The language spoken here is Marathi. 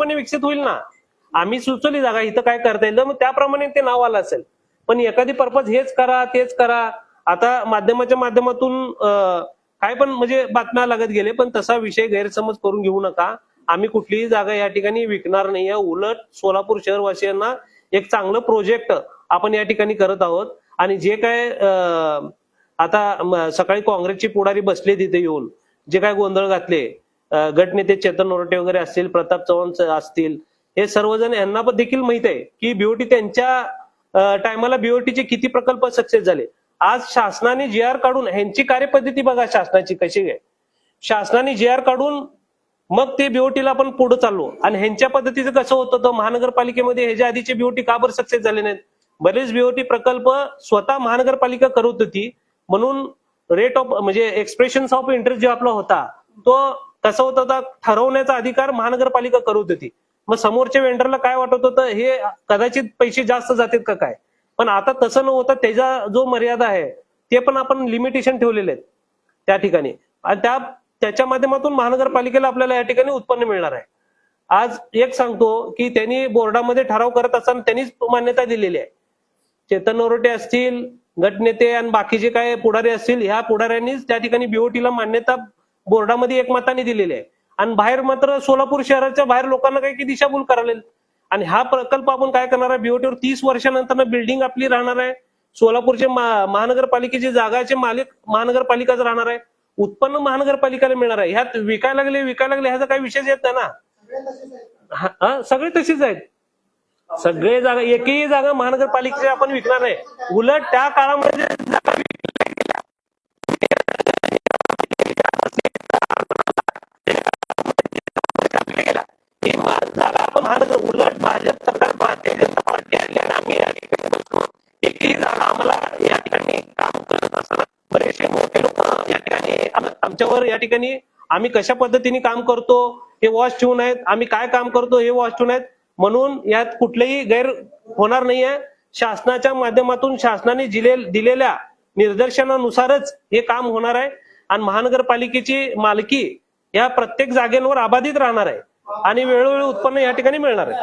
पण विकसित होईल ना. आम्ही सुचवली जागा इथं काय करता येईल मग त्याप्रमाणे ते नाव आलं असेल. पण एखादी पर्पज हेच करा तेच करा, आता माध्यमाच्या माध्यमातून काय पण म्हणजे बातम्या लागत गेले, पण तसा विषय गैरसमज करून घेऊ नका. आम्ही कुठलीही जागा या ठिकाणी विकणार नाहीये. उलट सोलापूर शहरवासियांना एक चांगलं प्रोजेक्ट आपण या ठिकाणी करत आहोत. आणि जे काय आता सकाळी काँग्रेसची पुढारी बसले तिथे येऊन जे काय गोंधळ घातले, गटनेते चेतन नोरटे वगैरे असतील, प्रताप चव्हाण असतील, हे सर्वजण यांना पण देखील माहित आहे की बीओटी त्यांच्या टायमाला बीओटीचे किती प्रकल्प सक्सेस झाले. आज शासनाने जी आर काढून ह्यांची कार्यपद्धती बघा शासनाची कशी आहे. शासनाने जी आर काढून मग ते बीओटीला आपण पुढे चाललो. आणि ह्यांच्या पद्धतीचं कसं होतं तर महानगरपालिकेमध्ये ह्याच्या आधीचे बीओटी का बरं सक्सेस झाले नाहीत. बरेच बीओटी प्रकल्प स्वतः महानगरपालिका करत होती, म्हणून रेट ऑफ म्हणजे एक्सप्रेशन्स ऑफ इंटरेस्ट जो आपला होता तो कसा होता होता ठरवण्याचा अधिकार महानगरपालिका करत होती. मग समोरच्या वेंडरला काय वाटत होतं हे कदाचित पैसे जास्त जातात का काय, पण आता तसं न होता त्याचा जो मर्यादा आहे ते पण आपण लिमिटेशन ठेवलेले आहेत त्या ठिकाणी. आणि त्याच्या माध्यमातून महानगरपालिकेला आपल्याला या ठिकाणी उत्पन्न मिळणार आहे. आज एक सांगतो की त्यांनी बोर्डामध्ये ठराव करत असताना त्यांनीच मान्यता दिलेली आहे. चेतन नोरटे असतील, गटनेते आणि बाकीचे काय पुढारी असतील, ह्या पुढाऱ्यांनीच त्या ठिकाणी बीओटीला मान्यता बोर्डामध्ये एकमताने दिलेली आहे. आणि बाहेर मात्र सोलापूर शहराच्या बाहेर लोकांना काही की दिशाभूल करायला. आणि हा प्रकल्प आपण काय करणार आहे, बीओटीवर 30 वर्षानंतर बिल्डिंग आपली राहणार आहे. सोलापूरचे महानगरपालिकेची जागाचे मालिक महानगरपालिकाच राहणार आहे. उत्पन्न महानगरपालिकेला मिळणार आहे. ह्यात विकायला लागले ह्याचा काही विषय येत नाही ना. सगळे तशीच आहेत. सगळे जागा एकही जागा महानगरपालिकेची आपण विकणार नाही. उलट त्या काळामध्ये उलट भाजप सरकार भारतीय जनता पार्टी आम्ही या ठिकाणी बसतो. एकही जागा आम्हाला या ठिकाणी काम करत असताना बरेचसे मोठे लोक या ठिकाणी आमच्यावर या ठिकाणी आम्ही कशा पद्धतीने काम करतो हे वॉच ठेवून आहेत, आम्ही काय काम करतो हे वॉच ठेवून आहेत. म्हणून यात कुठलेही गैर होणार नाहीये. शासनाच्या माध्यमातून शासनाने दिलेल्या निर्देशनानुसारच हे काम होणार आहे. आणि महानगरपालिकेची मालकी या प्रत्येक जागेवर अबाधित राहणार आहे आणि वेळोवेळी उत्पन्न या ठिकाणी मिळणार आहे.